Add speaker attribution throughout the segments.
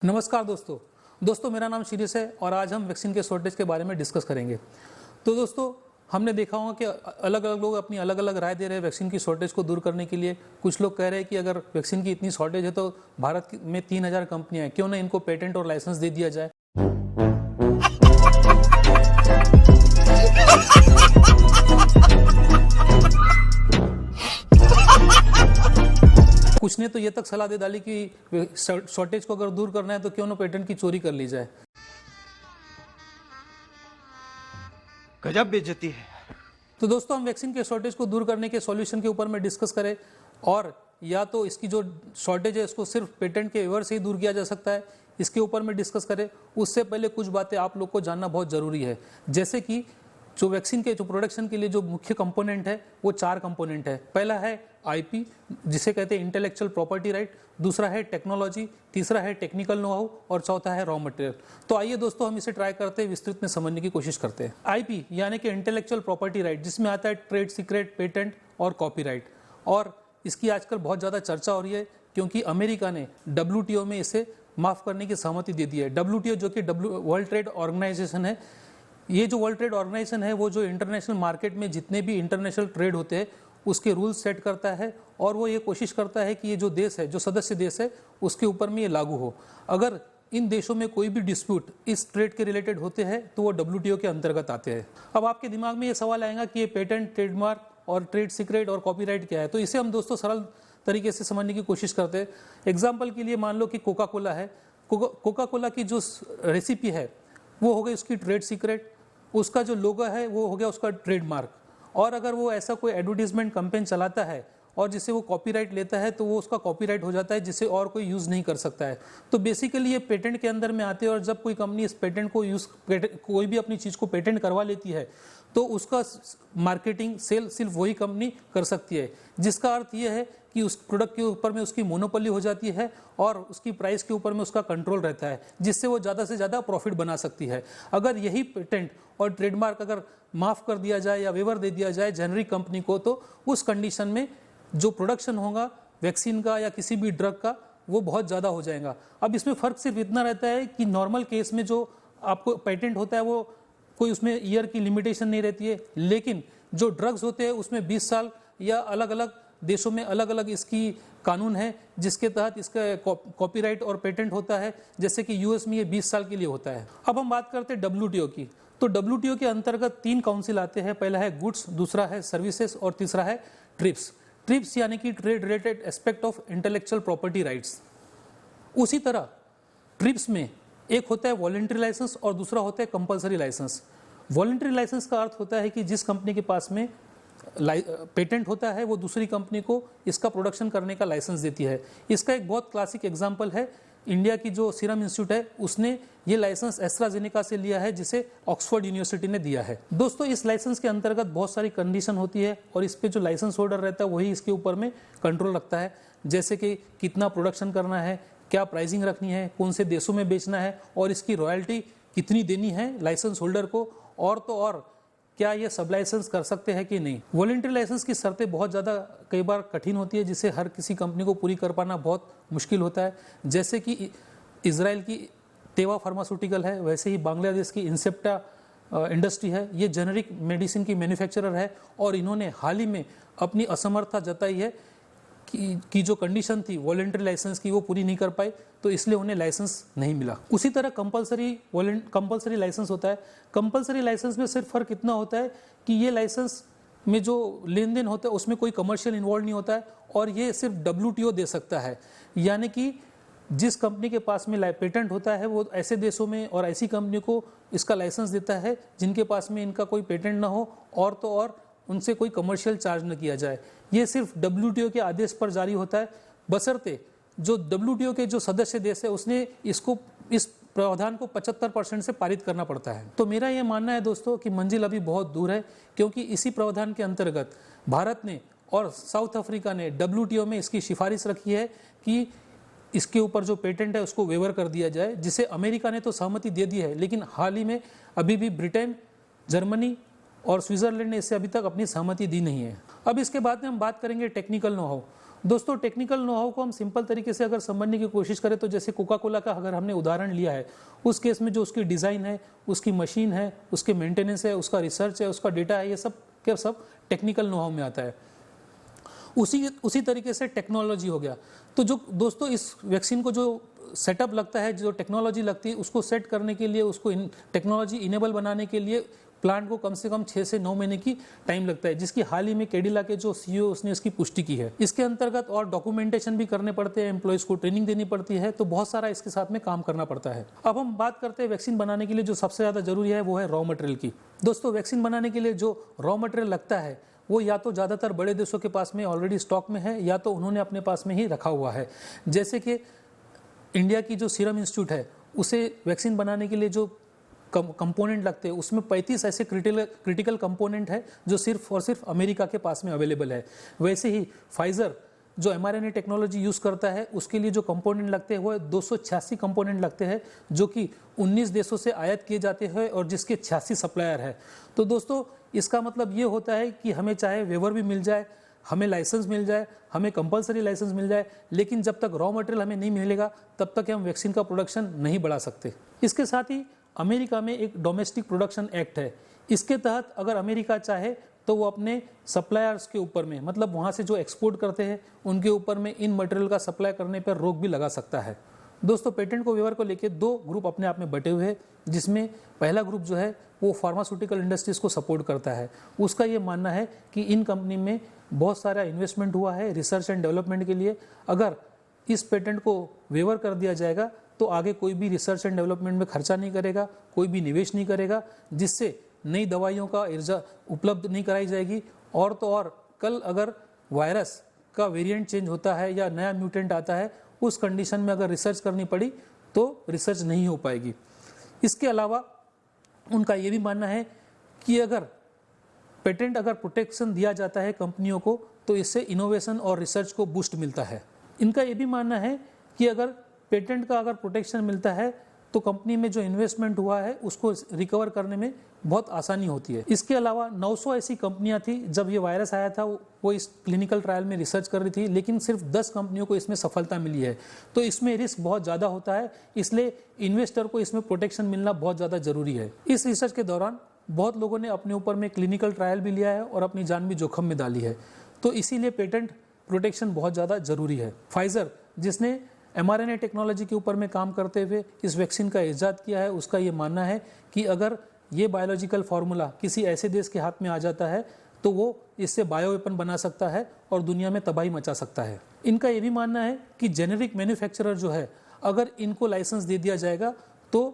Speaker 1: नमस्कार दोस्तों मेरा नाम शीरिस है और आज हम वैक्सीन के शॉर्टेज के बारे में डिस्कस करेंगे। तो दोस्तों हमने देखा होगा कि अलग अलग लोग अपनी अलग अलग राय दे रहे हैं वैक्सीन की शॉर्टेज को दूर करने के लिए। कुछ लोग कह रहे हैं कि अगर वैक्सीन की इतनी शॉर्टेज है तो भारत में 3000 कंपनियां हैं, क्यों ना इनको पेटेंट और लाइसेंस दे दिया जाए। कुछ ने तो ये तक सलाह दे डाली कि शॉर्टेज को अगर दूर करना है तो क्यों ना पेटेंट की चोरी कर ली जाए।
Speaker 2: गजब बेइज्जती है।
Speaker 1: तो दोस्तों हम वैक्सीन के शॉर्टेज को दूर करने के सॉल्यूशन के ऊपर में डिस्कस करें, और या तो इसकी जो शॉर्टेज है इसको सिर्फ पेटेंट के एवर से ही दूर किया जा सकता है, इसके ऊपर में डिस्कस करें। उससे पहले कुछ बातें आप लोग को जानना बहुत ज़रूरी है, जैसे कि जो वैक्सीन के जो प्रोडक्शन के लिए जो मुख्य कंपोनेंट है वो 4 कंपोनेंट है। पहला है आईपी, जिसे कहते हैं इंटेलेक्चुअल प्रॉपर्टी राइट, दूसरा है टेक्नोलॉजी, तीसरा है टेक्निकल नो हाउ और चौथा है रॉ मटेरियल। तो आइए दोस्तों हम इसे ट्राई करते हैं, विस्तृत में समझने की कोशिश करते हैं। आईपी यानी कि इंटेलेक्चुअल प्रॉपर्टी राइट, जिसमें आता है ट्रेड सीक्रेट, पेटेंट और कॉपीराइट। और इसकी आजकल बहुत ज़्यादा चर्चा हो रही है क्योंकि अमेरिका ने WTO में इसे माफ़ करने की सहमति दे दी है। WTO जो कि वर्ल्ड ट्रेड ऑर्गेनाइजेशन है, ये जो वर्ल्ड ट्रेड ऑर्गेनाइजेशन है वो जो इंटरनेशनल मार्केट में जितने भी इंटरनेशनल ट्रेड होते हैं उसके रूल्स सेट करता है, और वो ये कोशिश करता है कि ये जो देश है, जो सदस्य देश है, उसके ऊपर में ये लागू हो। अगर इन देशों में कोई भी डिस्प्यूट इस ट्रेड के रिलेटेड होते हैं तो वो WTO के अंतर्गत आते हैं। अब आपके दिमाग में ये सवाल आएगा कि ये पेटेंट, ट्रेडमार्क और ट्रेड सीक्रेट और कॉपीराइट क्या है। तो इसे हम दोस्तों सरल तरीके से समझने की कोशिश करते हैं। एग्जाम्पल के लिए मान लो कि कोका कोला है। कोका कोला की जो रेसिपी है वो हो गई उसकी ट्रेड सीक्रेट, उसका जो लोगो है वो हो गया उसका ट्रेडमार्क। और अगर वो ऐसा कोई एडवर्टीजमेंट कैंपेन चलाता है और जिसे वो कॉपीराइट लेता है तो वो उसका कॉपीराइट हो जाता है, जिसे और कोई यूज़ नहीं कर सकता है। तो बेसिकली ये पेटेंट के अंदर में आते हैं, और जब कोई कंपनी इस पेटेंट को कोई भी अपनी चीज़ को पेटेंट करवा लेती है तो उसका मार्केटिंग सेल सिर्फ वही कंपनी कर सकती है, जिसका अर्थ ये है कि उस प्रोडक्ट के ऊपर में उसकी मोनोपोली हो जाती है और उसकी प्राइस के ऊपर में उसका कंट्रोल रहता है, जिससे वो ज़्यादा से ज़्यादा प्रॉफिट बना सकती है। अगर यही पेटेंट और ट्रेडमार्क अगर माफ़ कर दिया जाए या वेवर दे दिया जाए जेनरिक कंपनी को, तो उस कंडीशन में जो प्रोडक्शन होगा वैक्सीन का या किसी भी ड्रग का वो बहुत ज़्यादा हो जाएगा। अब इसमें फ़र्क सिर्फ इतना रहता है कि नॉर्मल केस में जो आपको पेटेंट होता है वो कोई उसमें ईयर की लिमिटेशन नहीं रहती है, लेकिन जो ड्रग्स होते हैं उसमें 20 साल या अलग अलग देशों में अलग अलग इसकी कानून है जिसके तहत इसका कॉपीराइट और पेटेंट होता है। जैसे कि US में ये 20 साल के लिए होता है। अब हम बात करते हैं WTO की। तो WTO के अंतर्गत 3 काउंसिल आते हैं। पहला है गुड्स, दूसरा है सर्विसेज और तीसरा है ट्रिप्स। ट्रिप्स यानी कि trade related aspect of intellectual property rights. उसी तरह ट्रिप्स में एक होता है वॉलंटरी लाइसेंस और दूसरा होता है कंपलसरी लाइसेंस। वॉलंटरी लाइसेंस का अर्थ होता है कि जिस कंपनी के पास में पेटेंट होता है वो दूसरी कंपनी को इसका प्रोडक्शन करने का लाइसेंस देती है। इसका एक बहुत क्लासिक एग्जांपल है इंडिया की जो सीरम इंस्टीट्यूट है, उसने ये लाइसेंस एस्ट्राजेनेका से लिया है, जिसे ऑक्सफोर्ड यूनिवर्सिटी ने दिया है। दोस्तों इस लाइसेंस के अंतर्गत बहुत सारी कंडीशन होती है और इस पे जो लाइसेंस होल्डर रहता है वही इसके ऊपर में कंट्रोल रखता है, जैसे कि कितना प्रोडक्शन करना है, क्या प्राइसिंग रखनी है, कौन से देशों में बेचना है और इसकी रॉयल्टी कितनी देनी है लाइसेंस होल्डर को, और तो और क्या ये सब लाइसेंस कर सकते हैं कि नहीं। वॉलंटरी लाइसेंस की शर्तें बहुत ज़्यादा कई बार कठिन होती है, जिसे हर किसी कंपनी को पूरी कर पाना बहुत मुश्किल होता है। जैसे कि इजराइल की तेवा फार्मास्यूटिकल है, वैसे ही बांग्लादेश की इंसेप्टा इंडस्ट्री है। ये जेनरिक मेडिसिन की मैन्युफैक्चरर है और इन्होंने हाल ही में अपनी असमर्थता जताई है कि जो कंडीशन थी वॉलंटरी लाइसेंस की वो पूरी नहीं कर पाई, तो इसलिए उन्हें लाइसेंस नहीं मिला। उसी तरह कंपलसरी लाइसेंस होता है। कंपलसरी लाइसेंस में सिर्फ फर्क इतना होता है कि ये लाइसेंस में जो लेन देन होता है उसमें कोई कमर्शियल इन्वॉल्व नहीं होता है और ये सिर्फ WTO दे सकता है। यानी कि जिस कंपनी के पास में पेटेंट होता है वो ऐसे देशों में और ऐसी कंपनी को इसका लाइसेंस देता है जिनके पास में इनका कोई पेटेंट ना हो, और तो और उनसे कोई कमर्शियल चार्ज न किया जाए। ये सिर्फ WTO के आदेश पर जारी होता है, बशर्ते जो WTO के जो सदस्य देश है उसने इस प्रावधान को 75% से पारित करना पड़ता है। तो मेरा ये मानना है दोस्तों कि मंजिल अभी बहुत दूर है, क्योंकि इसी प्रावधान के अंतर्गत भारत ने और साउथ अफ्रीका ने WTO में इसकी सिफारिश रखी है कि इसके ऊपर जो पेटेंट है उसको वेवर कर दिया जाए, जिसे अमेरिका ने तो सहमति दे दी है, लेकिन हाल ही में अभी भी ब्रिटेन, जर्मनी और स्विट्जरलैंड ने इससे अभी तक अपनी सहमति दी नहीं है। अब इसके बाद में हम बात करेंगे टेक्निकल नो हाउ। दोस्तों टेक्निकल नो हाउ को हम सिंपल तरीके से अगर समझने की कोशिश करें तो जैसे कोका कोला का अगर हमने उदाहरण लिया है, उस केस में जो उसकी डिज़ाइन है, उसकी मशीन है, उसके मेंटेनेंस है, उसका रिसर्च है, उसका डेटा है, ये सब क्या सब टेक्निकल नो हाउ में आता है। उसी तरीके से टेक्नोलॉजी हो गया। तो जो दोस्तों इस वैक्सीन को जो सेटअप लगता है, जो टेक्नोलॉजी लगती है, उसको सेट करने के लिए, उसको टेक्नोलॉजी इनेबल बनाने के लिए प्लांट को कम से कम 6 से 9 महीने की टाइम लगता है, जिसकी हाल ही में कैडिला के जो सीईओ उसने इसकी पुष्टि की है। इसके अंतर्गत और डॉक्यूमेंटेशन भी करने पड़ते हैं, एम्प्लॉयज को ट्रेनिंग देनी पड़ती है, तो बहुत सारा इसके साथ में काम करना पड़ता है। अब हम बात करते हैं वैक्सीन बनाने के लिए जो सबसे ज़्यादा जरूरी है वो है रॉ मटेरियल की। दोस्तों वैक्सीन बनाने के लिए जो रॉ मटेरियल लगता है वो या तो ज़्यादातर बड़े देशों के पास में ऑलरेडी स्टॉक में है, या तो उन्होंने अपने पास में ही रखा हुआ है। जैसे कि इंडिया की जो सीरम इंस्टीट्यूट है, उसे वैक्सीन बनाने के लिए जो कंपोनेंट लगते हैं उसमें 35 ऐसे क्रिटिकल कंपोनेंट है जो सिर्फ और सिर्फ अमेरिका के पास में अवेलेबल है। वैसे ही फाइजर जो mRNA टेक्नोलॉजी यूज़ करता है उसके लिए जो कंपोनेंट लगते हैं वो 286 कंपोनेंट लगते हैं, जो कि 19 देशों से आयात किए जाते हैं और जिसके 86 सप्लायर है। तो दोस्तों इसका मतलब ये होता है कि हमें चाहे वेवर भी मिल जाए, हमें लाइसेंस मिल जाए, हमें कंपलसरी लाइसेंस मिल जाए, लेकिन जब तक रॉ मटेरियल हमें नहीं मिलेगा तब तक हम वैक्सीन का प्रोडक्शन नहीं बढ़ा सकते। इसके साथ ही अमेरिका में एक डोमेस्टिक प्रोडक्शन एक्ट है। इसके तहत अगर अमेरिका चाहे तो वो अपने सप्लायर्स के ऊपर में, मतलब वहाँ से जो एक्सपोर्ट करते हैं उनके ऊपर में इन मटेरियल का सप्लाई करने पर रोक भी लगा सकता है। दोस्तों पेटेंट को वेवर को लेकर 2 ग्रुप अपने आप में बटे हुए हैं, जिसमें पहला ग्रुप जो है वो फार्मास्यूटिकल इंडस्ट्रीज को सपोर्ट करता है। उसका ये मानना है कि इन कंपनी में बहुत सारा इन्वेस्टमेंट हुआ है रिसर्च एंड डेवलपमेंट के लिए, अगर इस पेटेंट को वेवर कर दिया जाएगा तो आगे कोई भी रिसर्च एंड डेवलपमेंट में खर्चा नहीं करेगा, कोई भी निवेश नहीं करेगा, जिससे नई दवाइयों का इर्जा उपलब्ध नहीं कराई जाएगी। और तो और कल अगर वायरस का वेरिएंट चेंज होता है या नया म्यूटेंट आता है, उस कंडीशन में अगर रिसर्च करनी पड़ी तो रिसर्च नहीं हो पाएगी। इसके अलावा उनका ये भी मानना है कि अगर पेटेंट अगर प्रोटेक्शन दिया जाता है कंपनियों को तो इससे इनोवेशन और रिसर्च को बूस्ट मिलता है। इनका ये भी मानना है कि अगर पेटेंट का अगर प्रोटेक्शन मिलता है तो कंपनी में जो इन्वेस्टमेंट हुआ है उसको रिकवर करने में बहुत आसानी होती है। इसके अलावा 900 ऐसी कंपनियां थी जब ये वायरस आया था, वो इस क्लिनिकल ट्रायल में रिसर्च कर रही थी, लेकिन सिर्फ 10 कंपनियों को इसमें सफलता मिली है। तो इसमें रिस्क बहुत ज़्यादा होता है, इसलिए इन्वेस्टर को इसमें प्रोटेक्शन मिलना बहुत ज़्यादा जरूरी है। इस रिसर्च के दौरान बहुत लोगों ने अपने ऊपर में क्लिनिकल ट्रायल भी लिया है और अपनी जान भी जोखिम में डाली है, तो इसीलिए पेटेंट प्रोटेक्शन बहुत ज़्यादा जरूरी है। फाइजर जिसने mRNA टेक्नोलॉजी के ऊपर में काम करते हुए इस वैक्सीन का इजाद किया है, उसका ये मानना है कि अगर ये बायोलॉजिकल फार्मूला किसी ऐसे देश के हाथ में आ जाता है तो वो इससे बायो वेपन बना सकता है और दुनिया में तबाही मचा सकता है। इनका ये भी मानना है कि जेनेरिक मैन्युफैक्चरर जो है, अगर इनको लाइसेंस दे दिया जाएगा तो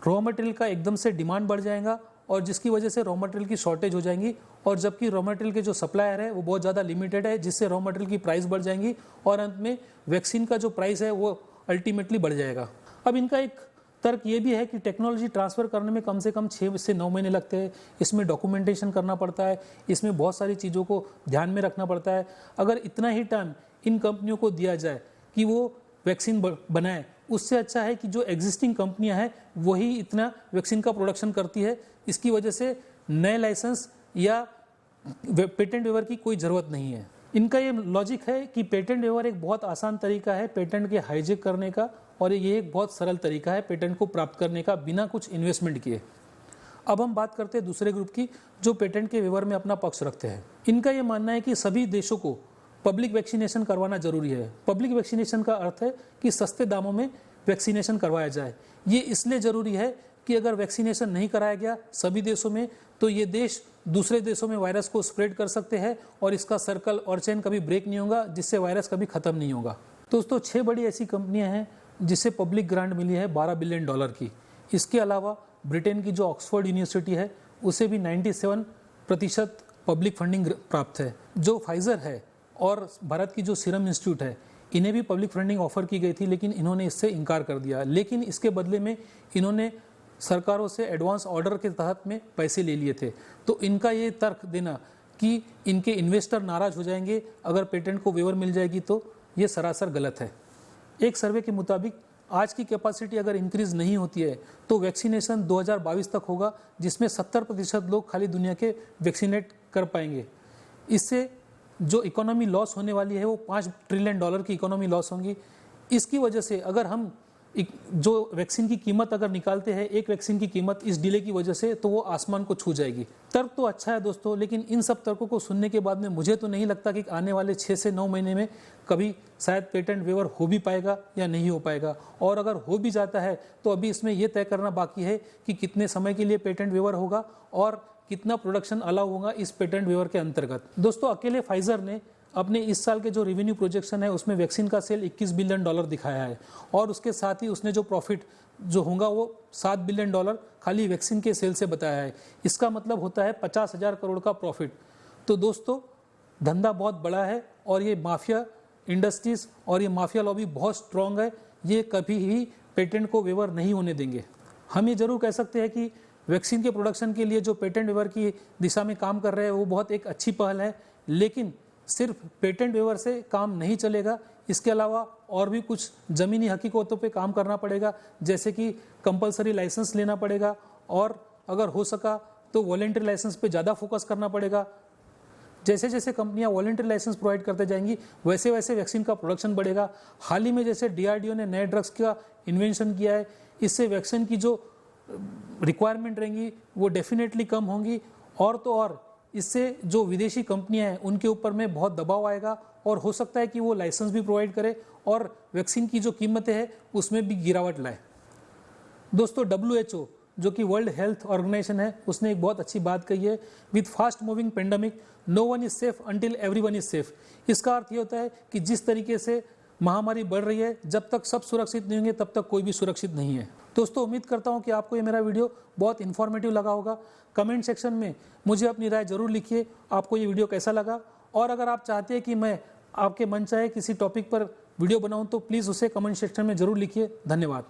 Speaker 1: रॉ मटेरियल का एकदम से डिमांड बढ़ जाएगा और जिसकी वजह से रॉ मटेरियल की शॉर्टेज हो जाएंगी, और जबकि रॉ मटेरियल के जो सप्लायर है वो बहुत ज़्यादा लिमिटेड है, जिससे रॉ मटेरियल की प्राइस बढ़ जाएंगी और अंत में वैक्सीन का जो प्राइस है वो अल्टीमेटली बढ़ जाएगा। अब इनका एक तर्क ये भी है कि टेक्नोलॉजी ट्रांसफ़र करने में कम से कम 6 से 9 महीने लगते हैं, इसमें डॉक्यूमेंटेशन करना पड़ता है, इसमें बहुत सारी चीज़ों को ध्यान में रखना पड़ता है। अगर इतना ही टाइम इन कंपनियों को दिया जाए कि वो वैक्सीन बनाए, उससे अच्छा है कि जो एग्जिस्टिंग कंपनियां हैं वही इतना वैक्सीन का प्रोडक्शन करती है। इसकी वजह से नए लाइसेंस या पेटेंट वेवर की कोई ज़रूरत नहीं है। इनका ये लॉजिक है कि पेटेंट वेवर एक बहुत आसान तरीका है पेटेंट के हाईजेक करने का, और ये एक बहुत सरल तरीका है पेटेंट को प्राप्त करने का बिना कुछ इन्वेस्टमेंट किए। अब हम बात करते हैं दूसरे ग्रुप की, जो पेटेंट के वेवर में अपना पक्ष रखते हैं। इनका ये मानना है कि सभी देशों को पब्लिक वैक्सीनेशन करवाना जरूरी है। पब्लिक वैक्सीनेशन का अर्थ है कि सस्ते दामों में वैक्सीनेशन करवाया जाए। ये इसलिए ज़रूरी है कि अगर वैक्सीनेशन नहीं कराया गया सभी देशों में तो ये देश दूसरे देशों में वायरस को स्प्रेड कर सकते हैं और इसका सर्कल और चेन कभी ब्रेक नहीं होगा, जिससे वायरस कभी ख़त्म नहीं होगा। दोस्तों 6 बड़ी ऐसी कंपनियां हैं जिसे पब्लिक ग्रांट मिली है $12 बिलियन की। इसके अलावा ब्रिटेन की जो ऑक्सफोर्ड यूनिवर्सिटी है उसे भी 97% पब्लिक फंडिंग प्राप्त है। जो फाइजर है और भारत की जो सीरम इंस्टीट्यूट है, इन्हें भी पब्लिक फंडिंग ऑफर की गई थी, लेकिन इन्होंने इससे इनकार कर दिया। लेकिन इसके बदले में इन्होंने सरकारों से एडवांस ऑर्डर के तहत में पैसे ले लिए थे। तो इनका ये तर्क देना कि इनके इन्वेस्टर नाराज हो जाएंगे अगर पेटेंट को वेवर मिल जाएगी, तो ये सरासर गलत है। एक सर्वे के मुताबिक आज की कैपेसिटी अगर इंक्रीज नहीं होती है तो वैक्सीनेशन 2022 तक होगा, जिसमें 70% लोग खाली दुनिया के वैक्सीनेट कर पाएंगे। इससे जो इकोनॉमी लॉस होने वाली है वो $5 ट्रिलियन की इकोनॉमी लॉस होंगी। इसकी वजह से अगर हम जो वैक्सीन की कीमत अगर निकालते हैं, एक वैक्सीन की कीमत इस डिले की वजह से, तो वो आसमान को छू जाएगी। तर्क तो अच्छा है दोस्तों, लेकिन इन सब तर्कों को सुनने के बाद में मुझे तो नहीं लगता कि आने वाले 6 से 9 महीने में कभी शायद पेटेंट वेवर हो भी पाएगा या नहीं हो पाएगा। और अगर हो भी जाता है तो अभी इसमें यह तय करना बाकी है कि कितने समय के लिए पेटेंट वेवर होगा और कितना प्रोडक्शन अलाउ होगा इस पेटेंट वेवर के अंतर्गत। दोस्तों, अकेले फाइजर ने अपने इस साल के जो रेवेन्यू प्रोजेक्शन है उसमें वैक्सीन का सेल $21 बिलियन दिखाया है, और उसके साथ ही उसने जो प्रॉफिट जो होगा वो $7 बिलियन खाली वैक्सीन के सेल से बताया है। इसका मतलब होता है 50,000 करोड़ का प्रॉफिट। तो दोस्तों, धंधा बहुत बड़ा है और ये माफिया इंडस्ट्रीज और ये माफिया लॉबी बहुत स्ट्रांग है। ये कभी ही पेटेंट को वेवर नहीं होने देंगे। हम ये जरूर कह सकते हैं कि वैक्सीन के प्रोडक्शन के लिए जो पेटेंट वेवर की दिशा में काम कर रहे हैं वो बहुत एक अच्छी पहल है, लेकिन सिर्फ पेटेंट वेवर से काम नहीं चलेगा। इसके अलावा और भी कुछ ज़मीनी हकीकतों पे काम करना पड़ेगा, जैसे कि कंपलसरी लाइसेंस लेना पड़ेगा, और अगर हो सका तो वॉलंटरी लाइसेंस पे ज़्यादा फोकस करना पड़ेगा। जैसे जैसे कंपनियां वॉलंटरी लाइसेंस प्रोवाइड करते जाएंगी वैसे वैसे वैक्सीन का प्रोडक्शन बढ़ेगा। हाल ही में जैसे DRDO ने नए ड्रग्स का इन्वेंशन किया है, इससे वैक्सीन की जो रिक्वायरमेंट रहेंगी वो डेफिनेटली कम होंगी, और तो और इससे जो विदेशी कंपनियां हैं उनके ऊपर में बहुत दबाव आएगा, और हो सकता है कि वो लाइसेंस भी प्रोवाइड करे और वैक्सीन की जो कीमतें हैं उसमें भी गिरावट लाए। दोस्तों, WHO जो कि वर्ल्ड हेल्थ ऑर्गेनाइजेशन है, उसने एक बहुत अच्छी बात कही है, with fast moving pandemic no one is safe until everyone is safe. इसका अर्थ ये होता है कि जिस तरीके से महामारी बढ़ रही है, जब तक सब सुरक्षित नहीं होंगे तब तक कोई भी सुरक्षित नहीं है। दोस्तों, उम्मीद करता हूं कि आपको ये मेरा वीडियो बहुत इन्फॉर्मेटिव लगा होगा। कमेंट सेक्शन में मुझे अपनी राय जरूर लिखिए, आपको ये वीडियो कैसा लगा, और अगर आप चाहते हैं कि मैं आपके मन चाहे किसी टॉपिक पर वीडियो बनाऊं तो प्लीज़ उसे कमेंट सेक्शन में जरूर लिखिए। धन्यवाद।